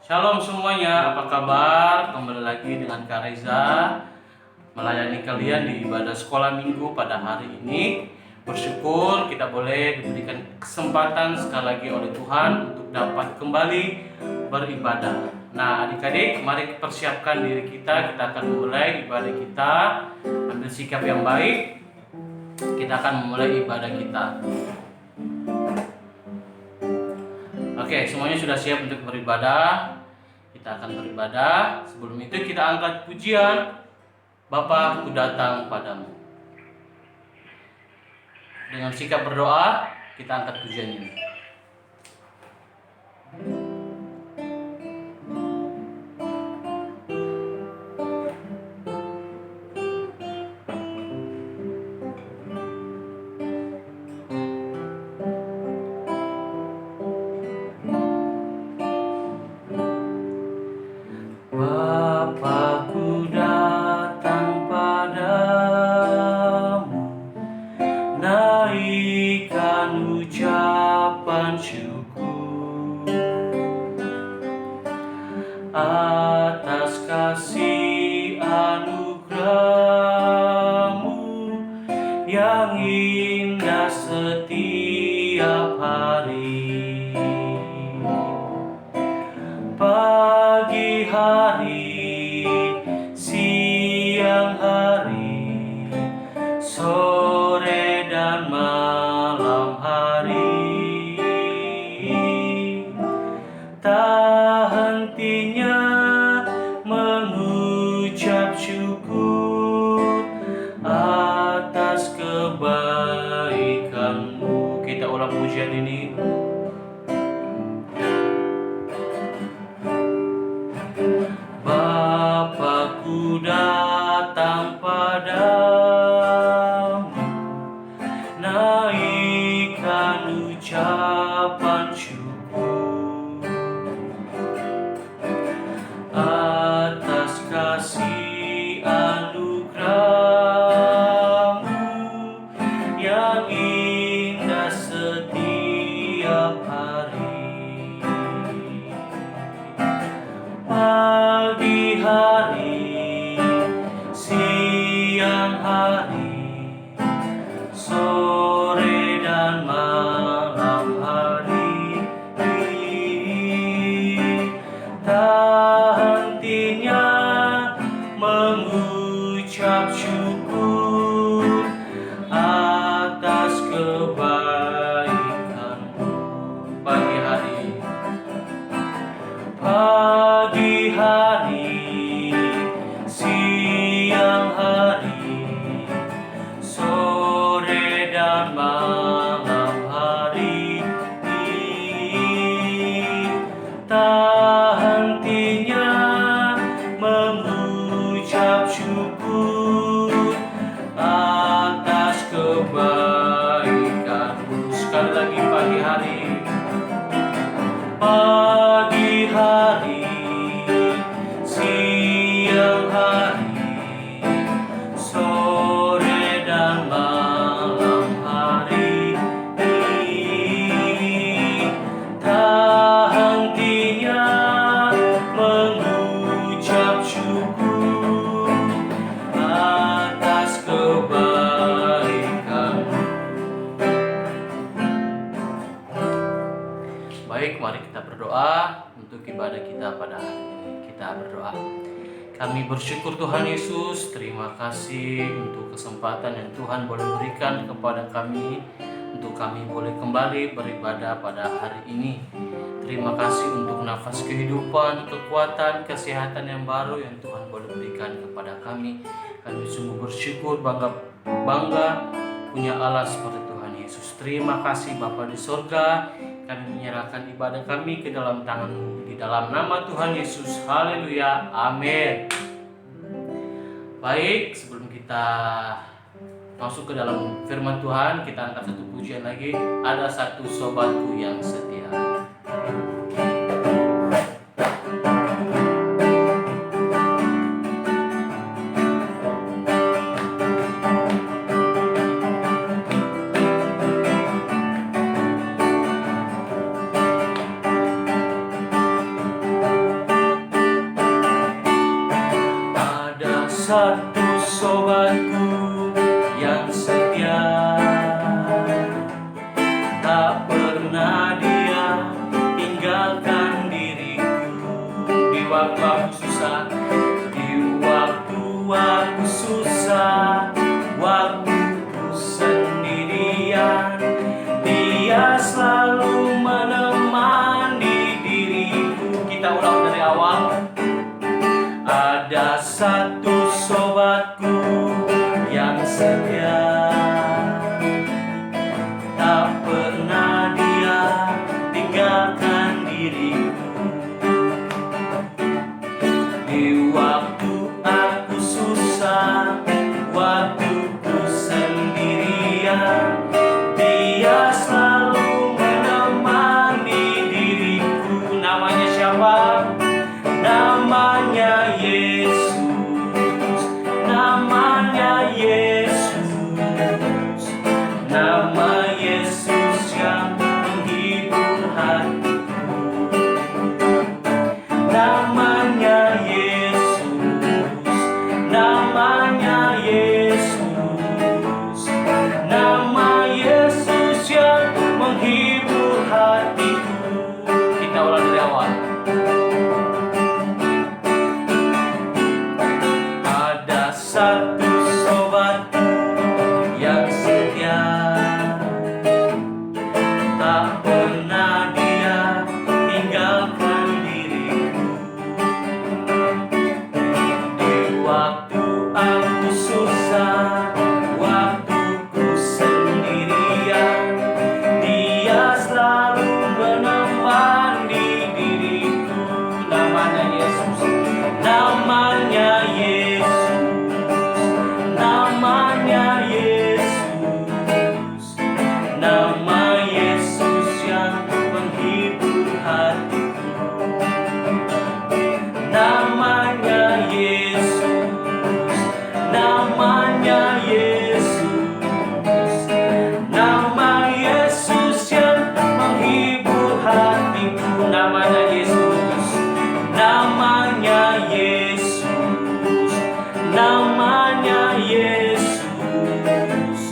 Shalom semuanya, apa kabar? Kembali lagi dengan Kak Reza melayani kalian di ibadah sekolah minggu pada hari ini. Bersyukur kita boleh diberikan kesempatan sekali lagi oleh Tuhan untuk dapat kembali beribadah. Nah adik-adik, mari persiapkan diri kita akan memulai ibadah kita. Ambil sikap yang baik, kita akan memulai ibadah kita. Oke, semuanya sudah siap untuk beribadah. Kita akan beribadah. Sebelum itu kita angkat pujian Bapa, ku datang padamu. Dengan sikap berdoa, kita angkat pujian ini. Bapa, ku datang padamu, naikkan ucapan syukur atas kasih anugerah-Mu yang indah setiap hari. Pagi hari, siang hari, sore dan malam hari, tak hentinya mengucap syukur atas kebaikan-Mu. Kita ulang pujian ini. Bapa, ku datang padamu, naikkan ucapan syukur atas kasih anugerah-Mu yang indah setiap hari. Pagi hari, siang hari, sore dan malam hari, tak hentinya mengucap syukur atas kebaikan-Mu. Pagi hari, pagi hari, siang hari, sore dan malam hari, tak hentinya mengucap syukur atas kebaikan-Mu. Sekali lagi, pagi hari, pagi hari, siang hari, sore dan malam hari, tak hentinya mengucap syukur atas kebaikan. Baik, mari kita berdoa untuk ibadah kita pada hari ini. Kita berdoa. Kami bersyukur Tuhan Yesus, terima kasih untuk kesempatan yang Tuhan boleh berikan kepada kami untuk kami boleh kembali beribadah pada hari ini. Terima kasih untuk nafas kehidupan, kekuatan, kesehatan yang baru yang Tuhan boleh berikan kepada kami. Kami sungguh bersyukur, bangga punya Allah seperti Tuhan Yesus. Terima kasih Bapa di sorga. Kami menyerahkan ibadah kami ke dalam tangan-Mu. Di dalam nama Tuhan Yesus. Haleluya. Amin. Baik, sebelum kita masuk ke dalam firman Tuhan, kita angkat satu pujian lagi. Ada satu sobatku yang setia. satu sobatku yang setia, tak pernah dia tinggalkan diriku di waktu aku susah, di waktu aku susah, waktu ku sendirian. Dia selalu menemani diriku. Kita ulang dari awal. Ada satu sobatku yang setia, tak pernah dia tinggalkan diriku di waktu aku susah, waktu ku sendirian. Dia selalu menemani diriku. Namanya siapa? Namanya Yesus, namanya Yesus, nama Yesus yang menghibur hatiku. Namanya Yesus, namanya Yesus, nama Yesus yang menghibur hatiku. Kita ulang dari awal. Satu sobatku yang setia, tak pernah dia tinggalkan diriku di waktu aku susah, waktu ku sendirian. Dia selalu menemani diriku. Namanya Yesus, namanya Yesus, namanya Yesus, nama Yesus yang menghibur hatiku. Namanya Yesus, namanya Yesus, nama Yesus yang menghibur hatiku. Namanya Yesus, namanya Yesus, namanya Yesus,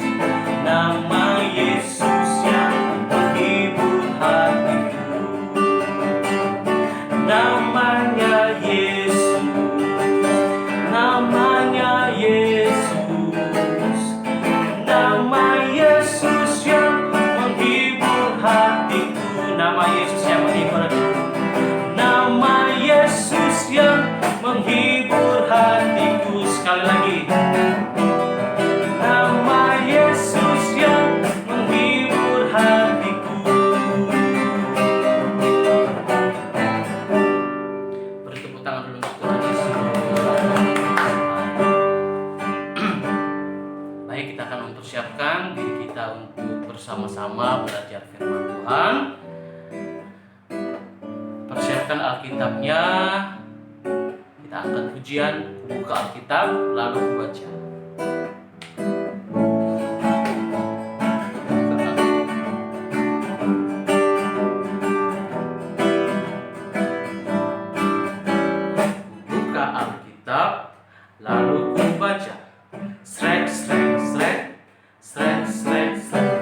nama Yesus yang menghibur hatiku. Namanya Yesus, namanya Yesus, nama Yesus yang menghibur hatiku. Nama Yesus yang menghibur hatiku. Nama Yesus yang menghibur hatiku. Sekali lagi. Nama Yesus yang menghibur hatiku. Beri tepuk tangan dulu untuk Tuhan Yesus. Baik, kita akan mempersiapkan diri kita untuk bersama-sama belajar firman Tuhan. Persiapkan Alkitabnya. Kita angkat pujian, buka Alkitab, lalu baca. Buka Alkitab, lalu ku baca. Srek, srek, srek, srek, srek, srek.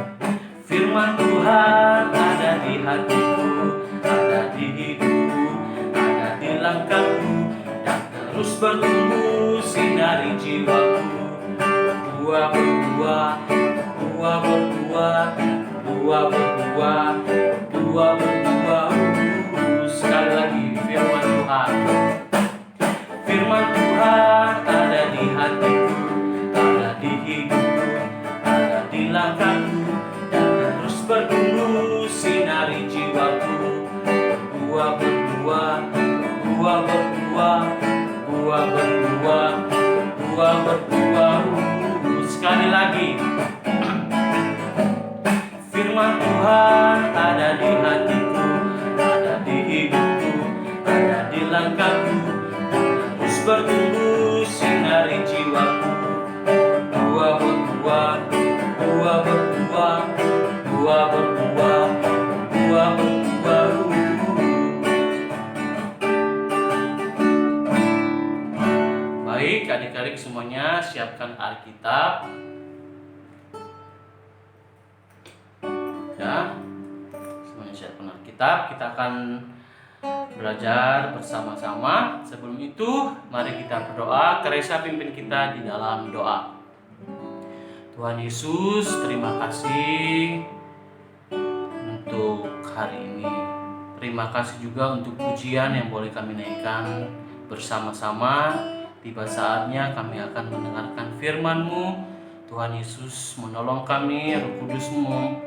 Firman Tuhan ada di hatiku, ada di hidupku, ada di langkahku, dan terus bertumbuh sinari jiwaku. Buah berbuah, buah berbuah, buah berbuah, buah berbuah. Sekali lagi firman Tuhan. Firman Tuhan ada di hatiku, ada di hidupku, ada di langkahku, dan terus bertumbuh sinari jiwaku. Buah berbuah, buah berbuah, buah berbuah, buah berbuah. Sekali lagi. Firman Tuhan ada di hatiku, ada di hidupku, ada di langkahku, terus bertumbuh sinari jiwaku. Buah berbuah, buah berbuah, buah berbuah, buah berbuah. Baik, adik-adik semuanya siapkan Alkitab. Ya, semuanya siapkan Alkitab. Kita akan belajar bersama-sama. Sebelum itu, mari kita berdoa. Teresa pimpin kita di dalam doa. Tuhan Yesus, terima kasih untuk hari ini. Terima kasih juga untuk pujian yang boleh kami naikkan bersama-sama. Tiba saatnya kami akan mendengarkan firman-Mu. Tuhan Yesus menolong kami, Roh Kudus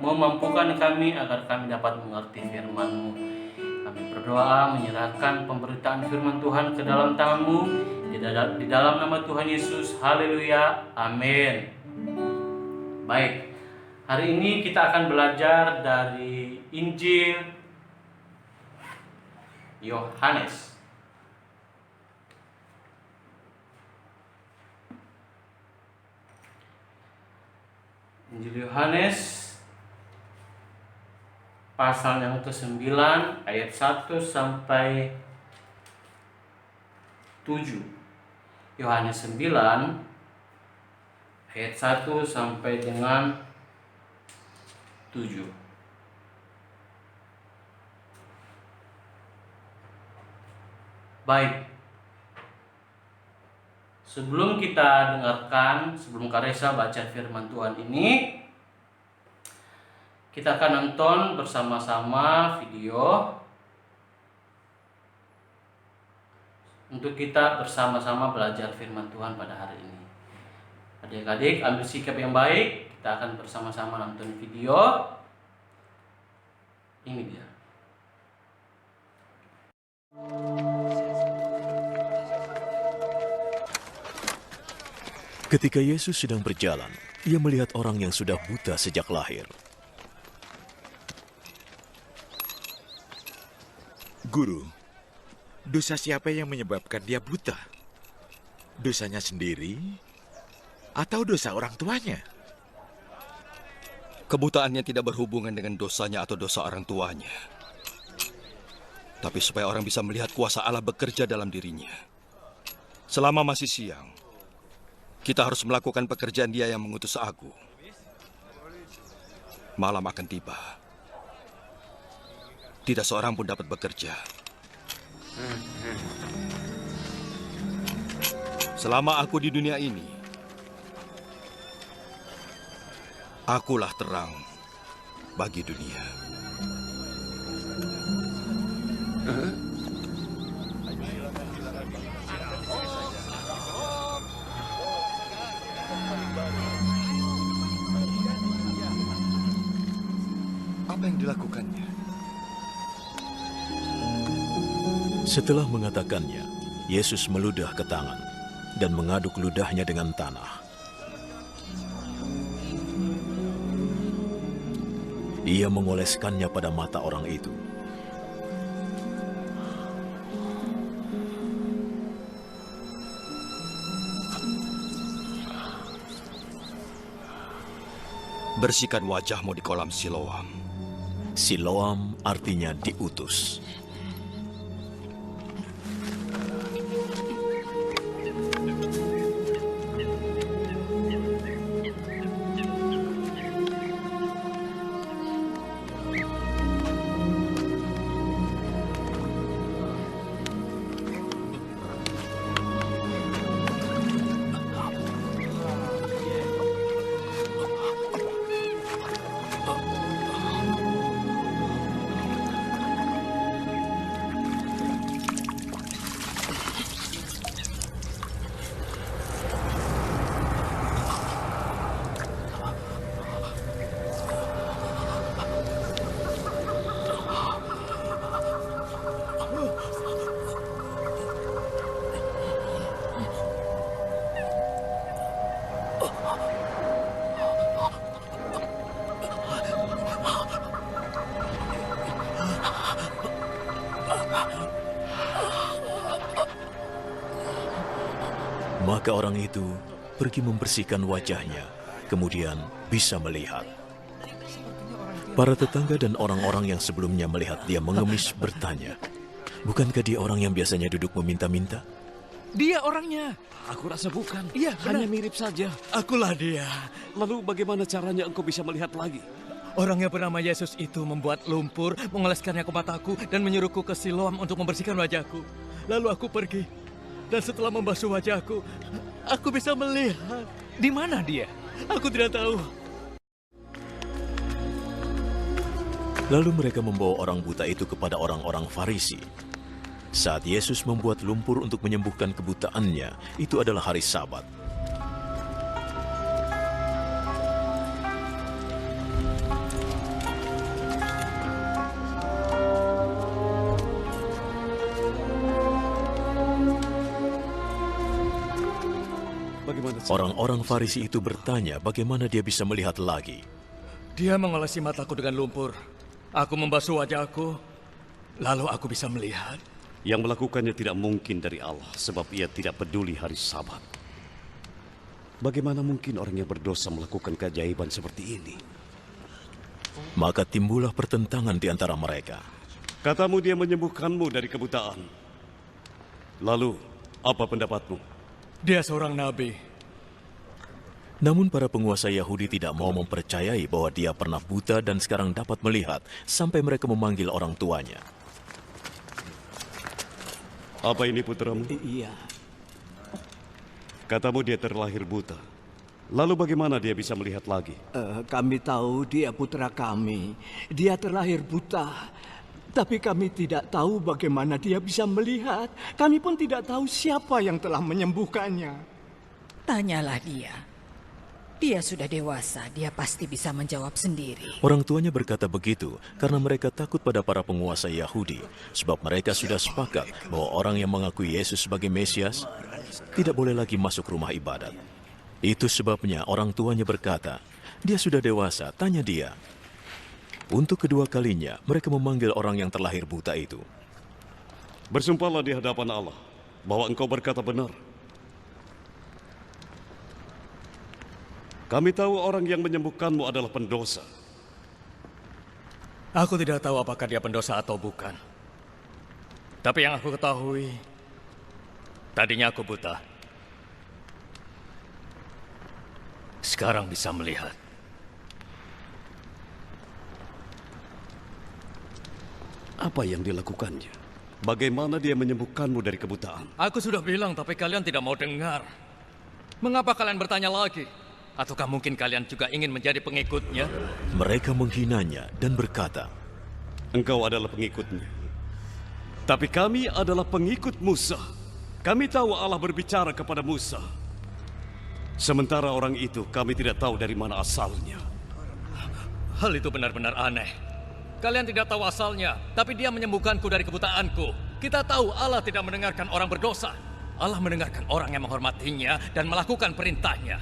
memampukan kami agar kami dapat mengerti firman-Mu. Kami berdoa menyerahkan pemberitaan firman Tuhan ke dalam tangan-Mu. Di dalam nama Tuhan Yesus, haleluya, amin. Baik, hari ini kita akan belajar dari Injil Yohanes. Injil Yohanes pasal yang ke-9 ayat 1 sampai 7. Yohanes 9 ayat 1 sampai dengan 7. Baik, sebelum kita dengarkan, sebelum Karesa baca firman Tuhan ini, kita akan nonton bersama-sama video untuk kita bersama-sama belajar firman Tuhan pada hari ini. Adik-adik ambil sikap yang baik, kita akan bersama-sama nonton video. Ini dia. Ketika Yesus sedang berjalan, ia melihat orang yang sudah buta sejak lahir. Guru, dosa siapa yang menyebabkan dia buta? Dosanya sendiri atau dosa orang tuanya? Kebutaannya tidak berhubungan dengan dosanya atau dosa orang tuanya. Tapi supaya orang bisa melihat kuasa Allah bekerja dalam dirinya. Selama masih siang, kita harus melakukan pekerjaan Dia yang mengutus aku. Malam akan tiba. Tidak seorang pun dapat bekerja. Selama aku di dunia ini, akulah terang bagi dunia. Apa yang dilakukannya? Setelah mengatakannya, Yesus meludah ke tangan dan mengaduk ludahnya dengan tanah. Ia mengoleskannya pada mata orang itu. Bersihkan wajahmu di kolam Siloam. Siloam artinya diutus. Maka orang itu pergi membersihkan wajahnya, kemudian bisa melihat. Para tetangga dan orang-orang yang sebelumnya melihat dia mengemis bertanya, "Bukankah dia orang yang biasanya duduk meminta-minta?" Dia orangnya. Aku rasa bukan. Iya, hanya benar. mirip saja. Akulah dia. Lalu bagaimana caranya engkau bisa melihat lagi? Orang yang bernama Yesus itu membuat lumpur, mengoleskannya ke mataku, dan menyuruhku ke Siloam untuk membersihkan wajahku. Lalu aku pergi. Dan setelah membasuh wajahku, aku bisa melihat. Di mana dia? Aku tidak tahu. Lalu mereka membawa orang buta itu kepada orang-orang Farisi. Saat Yesus membuat lumpur untuk menyembuhkan kebutaannya, itu adalah hari Sabat. Bagaimana Orang-orang Farisi itu bertanya bagaimana dia bisa melihat lagi. Dia mengolesi mataku dengan lumpur. Aku membasuh wajahku, lalu aku bisa melihat. Yang melakukannya tidak mungkin dari Allah, sebab ia tidak peduli hari Sabat. Bagaimana mungkin orang yang berdosa melakukan keajaiban seperti ini? Maka timbullah pertentangan di antara mereka. Katamu dia menyembuhkanmu dari kebutaan. Lalu, apa pendapatmu? Dia seorang nabi. Namun para penguasa Yahudi tidak mau mempercayai bahwa dia pernah buta dan sekarang dapat melihat sampai mereka memanggil orang tuanya. Apa ini putramu? Iya, Katamu dia terlahir buta. Lalu bagaimana dia bisa melihat lagi? kami tahu dia putra kami. Dia terlahir buta. Tapi kami tidak tahu bagaimana dia bisa melihat. Kami pun tidak tahu siapa yang telah menyembuhkannya. Tanyalah dia. Dia sudah dewasa, dia pasti bisa menjawab sendiri. Orang tuanya berkata begitu karena mereka takut pada para penguasa Yahudi, sebab mereka sudah sepakat bahwa orang yang mengakui Yesus sebagai Mesias tidak boleh lagi masuk rumah ibadat. Itu sebabnya orang tuanya berkata, dia sudah dewasa, tanya dia. Untuk kedua kalinya, mereka memanggil orang yang terlahir buta itu. Bersumpahlah di hadapan Allah bahwa engkau berkata benar. Kami tahu orang yang menyembuhkanmu adalah pendosa. Aku tidak tahu apakah dia pendosa atau bukan. Tapi yang aku ketahui, tadinya aku buta. Sekarang bisa melihat. Apa yang dilakukannya? Bagaimana dia menyembuhkanmu dari kebutaan? Aku sudah bilang, tapi kalian tidak mau dengar. Mengapa kalian bertanya lagi? Ataukah mungkin kalian juga ingin menjadi pengikutnya? Mereka menghinanya dan berkata, Engkau adalah pengikutnya. Tapi kami adalah pengikut Musa. Kami tahu Allah berbicara kepada Musa. Sementara orang itu kami tidak tahu dari mana asalnya. Hal itu benar-benar aneh. Kalian tidak tahu asalnya, tapi dia menyembuhkanku dari kebutaanku. Kita tahu Allah tidak mendengarkan orang berdosa. Allah mendengarkan orang yang menghormatinya dan melakukan perintahnya.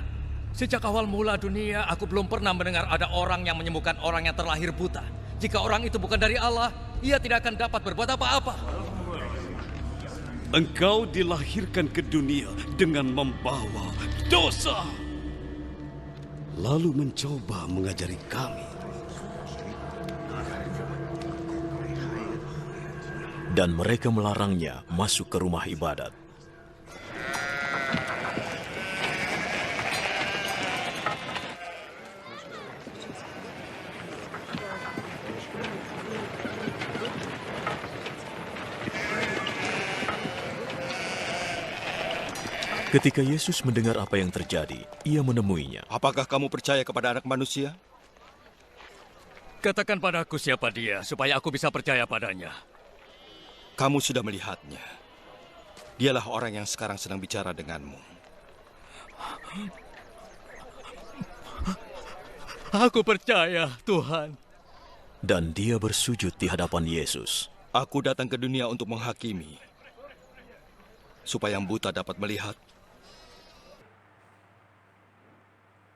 Sejak awal mula dunia, aku belum pernah mendengar ada orang yang menyembuhkan orang yang terlahir buta. Jika orang itu bukan dari Allah, ia tidak akan dapat berbuat apa-apa. Engkau dilahirkan ke dunia dengan membawa dosa. Lalu mencoba mengajari kami. dan mereka melarangnya masuk ke rumah ibadat. Ketika Yesus mendengar apa yang terjadi, ia menemuinya. Apakah kamu percaya kepada anak manusia? Katakan padaku siapa dia, supaya aku bisa percaya padanya. Kamu sudah melihatnya. Dialah orang yang sekarang sedang bicara denganmu. Aku percaya, Tuhan. Dan dia bersujud di hadapan Yesus. Aku datang ke dunia untuk menghakimi, supaya yang buta dapat melihat.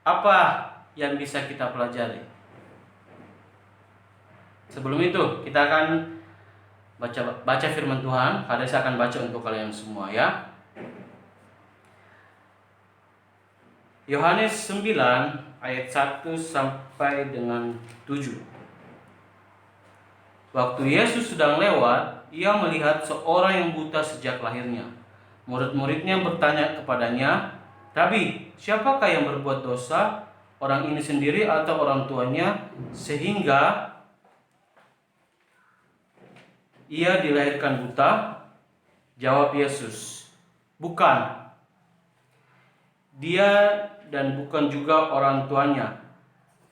Apa yang bisa kita pelajari? Sebelum itu, kita akan baca firman Tuhan. Saya akan baca untuk kalian semua ya. Yohanes 9 ayat 1 sampai dengan 7. Waktu Yesus sedang lewat, ia melihat seorang yang buta sejak lahirnya. Murid-muridnya bertanya kepadanya, "Rabi, siapakah yang berbuat dosa, orang ini sendiri atau orang tuanya, sehingga ia dilahirkan buta?" Jawab Yesus, "Bukan dia dan bukan juga orang tuanya,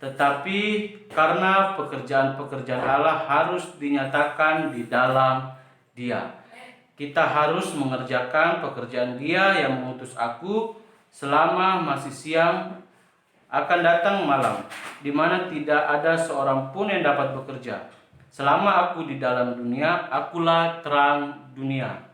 tetapi karena pekerjaan-pekerjaan Allah harus dinyatakan di dalam dia. Kita harus mengerjakan pekerjaan Dia yang mengutus aku selama masih siang. Akan datang malam, di mana tidak ada seorang pun yang dapat bekerja. Selama aku di dalam dunia, akulah terang dunia."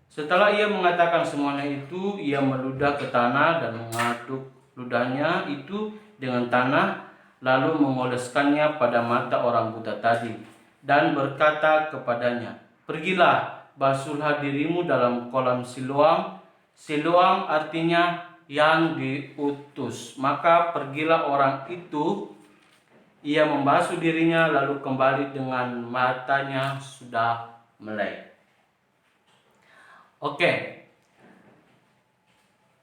Setelah ia mengatakan semuanya itu, ia meludah ke tanah dan mengaduk ludahnya itu dengan tanah, lalu mengoleskannya pada mata orang buta tadi, dan berkata kepadanya, "Pergilah, basuhlah dirimu dalam kolam Siloam." Siloam artinya yang diutus. Maka pergilah orang itu, ia membasuh dirinya, lalu kembali dengan matanya sudah melek. Oke,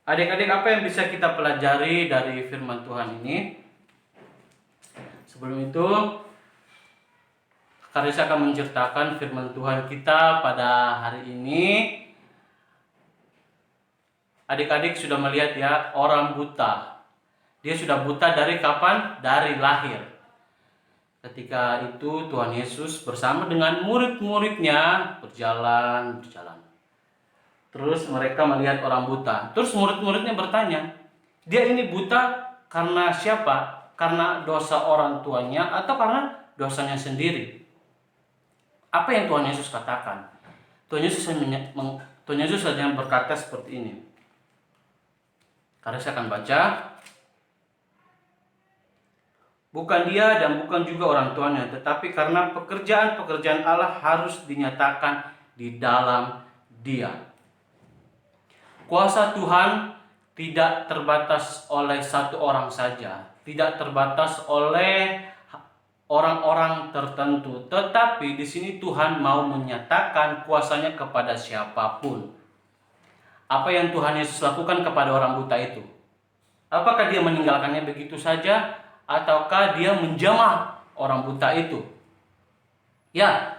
adik-adik, apa yang bisa kita pelajari dari firman Tuhan ini? Sebelum itu, Karisa akan menceritakan firman Tuhan kita pada hari ini. Adik-adik sudah melihat ya, orang buta. Dia sudah buta dari kapan? Dari lahir. Ketika itu Tuhan Yesus bersama dengan murid-muridnya berjalan. Terus mereka melihat orang buta. Terus murid-muridnya bertanya, "Dia ini buta karena siapa? Karena dosa orang tuanya atau karena dosanya sendiri?" Apa yang Tuhan Yesus katakan? Tuhan Yesus hanya berkata seperti ini. Karena saya akan baca. "Bukan dia dan bukan juga orang tuanya, tetapi karena pekerjaan-pekerjaan Allah harus dinyatakan di dalam dia." Kuasa Tuhan tidak terbatas oleh satu orang saja, tidak terbatas oleh orang-orang tertentu, tetapi di sini Tuhan mau menyatakan kuasanya kepada siapapun. Apa yang Tuhan Yesus lakukan kepada orang buta itu? Apakah dia meninggalkannya begitu saja, ataukah dia menjamah orang buta itu? Ya,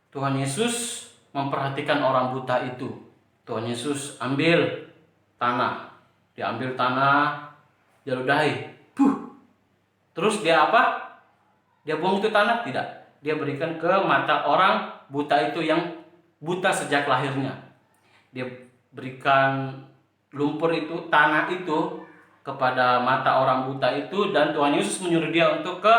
Tuhan Yesus memperhatikan orang buta itu. Tuhan Yesus ambil tanah, dia ambil tanah, dia ludahi, terus dia apa? Dia buang itu tanah? Tidak. Dia berikan ke mata orang buta itu yang buta sejak lahirnya. Dia berikan lumpur itu, tanah itu kepada mata orang buta itu, dan Tuhan Yesus menyuruh dia untuk ke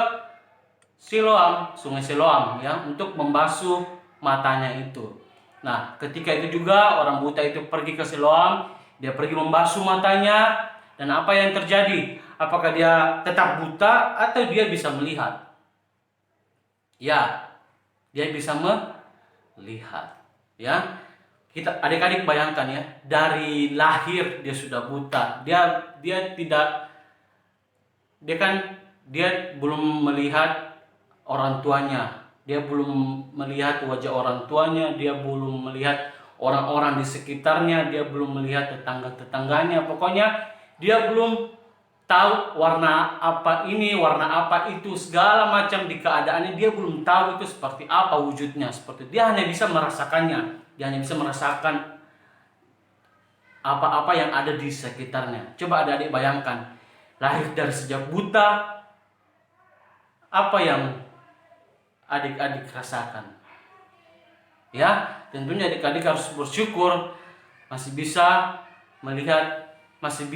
Siloam, sungai Siloam, ya, untuk membasuh matanya itu. Nah, ketika itu juga orang buta itu pergi ke Siloam, dia pergi membasuh matanya, dan apa yang terjadi? Apakah dia tetap buta atau dia bisa melihat? Ya, dia bisa melihat. Ya, kita adik-adik bayangkan ya, dari lahir dia sudah buta. Dia belum melihat orang tuanya. Dia belum melihat wajah orang tuanya, dia belum melihat orang-orang di sekitarnya, dia belum melihat tetangga-tetangganya. Pokoknya dia belum tahu warna apa ini, warna apa itu, segala macam di keadaannya dia belum tahu itu seperti apa wujudnya. Seperti dia hanya bisa merasakannya, dia hanya bisa merasakan apa-apa yang ada di sekitarnya. Coba adik-adik bayangkan, lahir dari sejak buta, apa yang adik-adik rasakan? Ya, tentunya adik-adik harus bersyukur masih bisa melihat, masih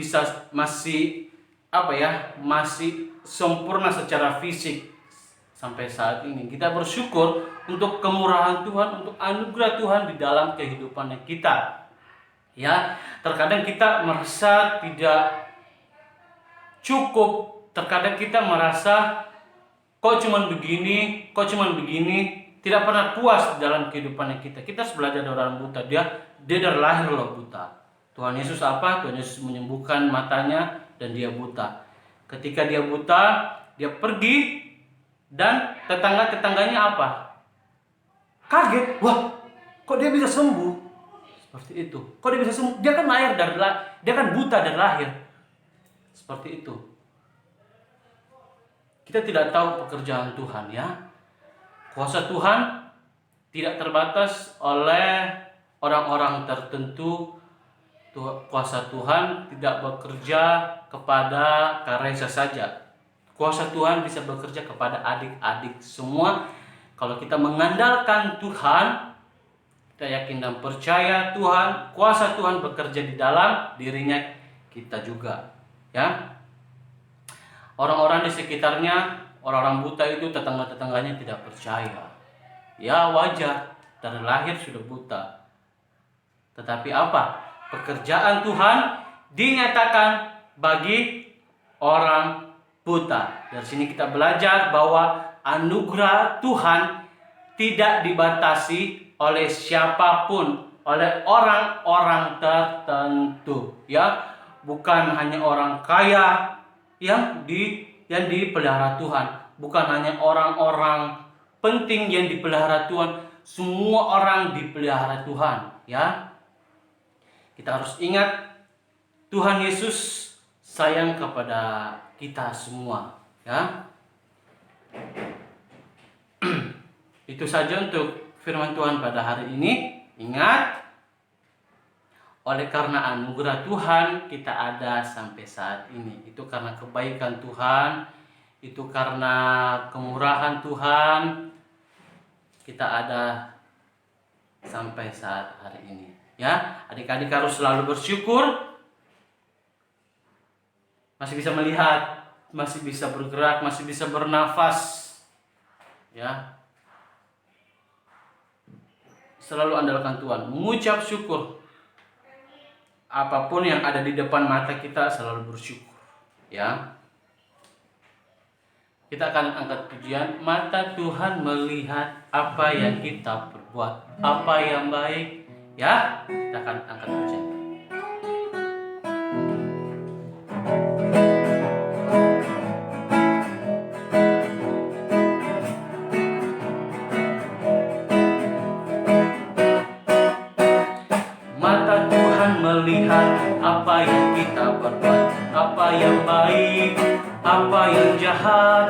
sempurna secara fisik sampai saat ini. Kita bersyukur untuk kemurahan Tuhan, untuk anugerah Tuhan di dalam kehidupan kita. Ya, terkadang kita merasa tidak cukup, terkadang kita merasa kok cuman begini, tidak pernah puas dalam kehidupan kita. Kita harus belajar dari orang buta. Dia dari lahir loh buta. Tuhan Yesus apa? Tuhan Yesus menyembuhkan matanya dan dia buta. Ketika dia buta, dia pergi dan tetangga-tetangganya apa? Kaget, wah, kok dia bisa sembuh? Seperti itu. Kok dia bisa sembuh? Dia kan dia kan buta dari lahir. Seperti itu. Kita tidak tahu pekerjaan Tuhan ya. Kuasa Tuhan tidak terbatas oleh orang-orang tertentu. Kuasa Tuhan tidak bekerja kepada Karesa saja. Kuasa Tuhan bisa bekerja kepada adik-adik semua. Kalau kita mengandalkan Tuhan, kita yakin dan percaya Tuhan, kuasa Tuhan bekerja di dalam dirinya kita juga. Ya, orang-orang di sekitarnya, orang-orang buta itu tetangga-tetangganya tidak percaya. Ya wajar, dari lahir sudah buta. Tetapi apa? Pekerjaan Tuhan dinyatakan bagi orang buta. Dari sini kita belajar bahwa anugerah Tuhan tidak dibatasi oleh siapapun, oleh orang-orang tertentu, ya. Bukan hanya orang kaya yang dipelihara Tuhan, bukan hanya orang-orang penting yang dipelihara Tuhan, semua orang dipelihara Tuhan, ya. Kita harus ingat Tuhan Yesus sayang kepada kita semua, ya. Itu saja untuk firman Tuhan pada hari ini. Ingat, oleh karena anugerah Tuhan kita ada sampai saat ini. Itu karena kebaikan Tuhan, itu karena kemurahan Tuhan kita ada sampai saat hari ini. Ya, adik-adik harus selalu bersyukur. Masih bisa melihat, masih bisa bergerak, masih bisa bernafas. Ya. Selalu andalkan Tuhan, mengucap syukur. Apapun yang ada di depan mata kita selalu bersyukur, ya. Kita akan angkat pujian, mata Tuhan melihat apa yang kita perbuat, apa yang baik, ya. Kita akan angkat pujian. Melihat apa yang kita perbuat, apa yang baik, apa yang jahat.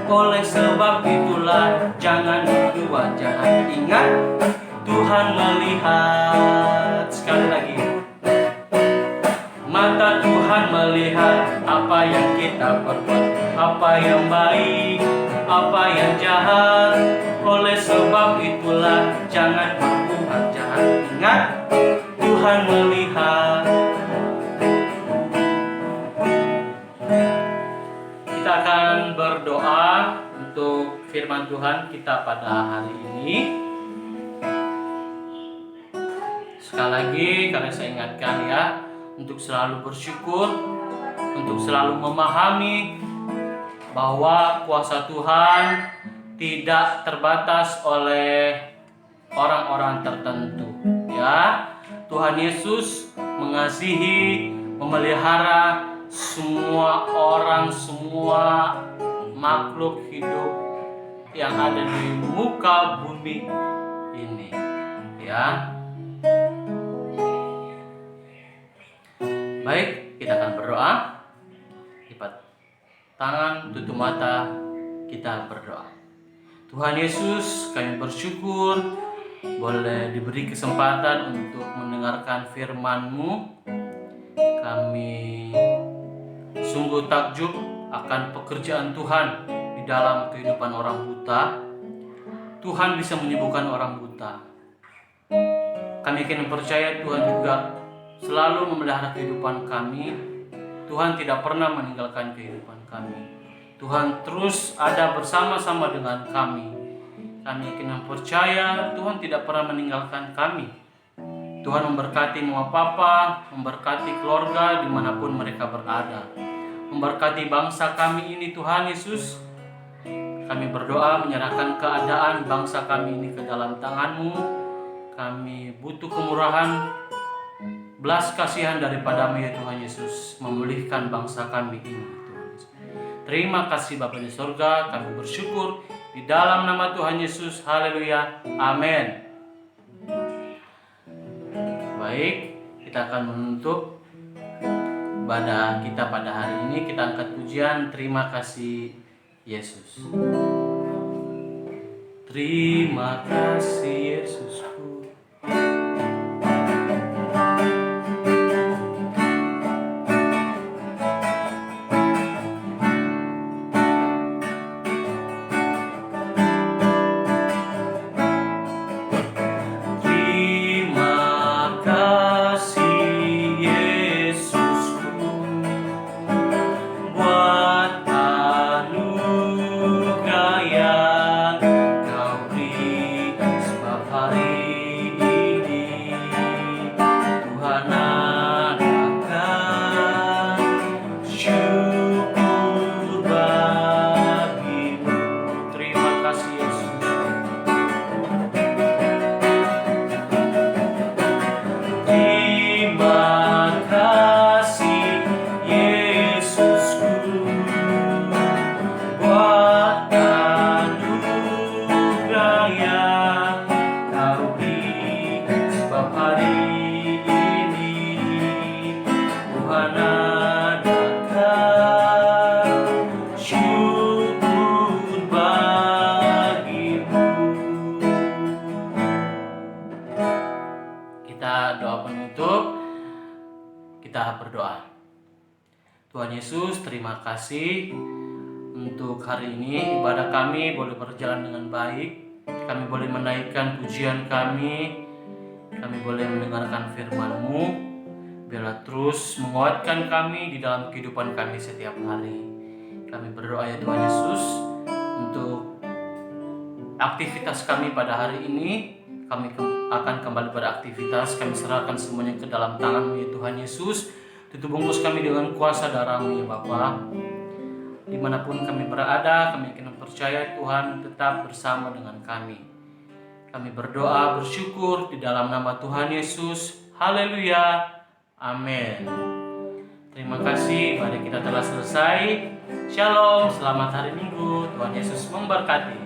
Oleh sebab itulah jangan berbuat jahat. Ingat, Tuhan melihat. Sekali lagi, mata Tuhan melihat apa yang kita perbuat, apa yang baik, apa yang jahat. Oleh sebab itulah jangan berbuat jahat. Ingat, Tuhan melihat. Kita akan berdoa untuk firman Tuhan kita pada hari ini. Sekali lagi kami saya ingatkan ya, untuk selalu bersyukur, untuk selalu memahami bahwa kuasa Tuhan tidak terbatas oleh orang-orang tertentu, ya. Tuhan Yesus mengasihi, memelihara semua orang, semua makhluk hidup yang ada di muka bumi ini, ya. Baik, kita akan berdoa. Lipat tangan, tutup mata, kita berdoa. Tuhan Yesus, kami bersyukur boleh diberi kesempatan untuk mendengarkan firman-Mu. Kami sungguh takjub akan pekerjaan Tuhan di dalam kehidupan orang buta. Tuhan bisa menyembuhkan orang buta. Kami yakin percaya Tuhan juga selalu memelihara kehidupan kami. Tuhan tidak pernah meninggalkan kehidupan kami. Tuhan terus ada bersama-sama dengan kami. Kami yakin dan percaya Tuhan tidak pernah meninggalkan kami. Tuhan memberkati mama papa, memberkati keluarga dimanapun mereka berada. Memberkati bangsa kami ini Tuhan Yesus. Kami berdoa menyerahkan keadaan bangsa kami ini ke dalam tangan-Mu. Kami butuh kemurahan, belas kasihan daripada-Mu ya Tuhan Yesus. Memulihkan bangsa kami ini Tuhan Yesus. Terima kasih Bapa di surga, kami bersyukur. Di dalam nama Tuhan Yesus, haleluya, amin. baik, kita akan menutup ibadah kita pada hari ini. Kita angkat pujian Terima Kasih Yesus. Terima kasih Yesusku. Terima kasih Yesusku buat anugerah yang Kau beri, sebab hari ini Tuhan adakan syukur bagimu. Terima kasih Yesus. Terima kasih Yesusku buat anugerah yang Kau beri, sebab hari ini Tuhan adakan syukur bagimu. Kita doa penutup, kita berdoa. Tuhan Yesus, terima kasih untuk hari ini. Ibadah kami boleh berjalan dengan baik. Kami boleh menaikkan pujian kami. Kami boleh mendengarkan firman-Mu. Biarlah terus menguatkan kami di dalam kehidupan kami setiap hari. Kami berdoa ya Tuhan Yesus, untuk aktivitas kami pada hari ini. Kami akan kembali beraktivitas. Kami serahkan semuanya ke dalam tangan-Mu ya Tuhan Yesus. Tutup bungkus kami dengan kuasa darah-Mu ya Bapa. Dimanapun kami berada, kami akan percaya Tuhan tetap bersama dengan kami. Kami berdoa bersyukur di dalam nama Tuhan Yesus. Haleluya. Amin. Terima kasih, ibadah kita telah selesai. Shalom, selamat hari Minggu. Tuhan Yesus memberkati.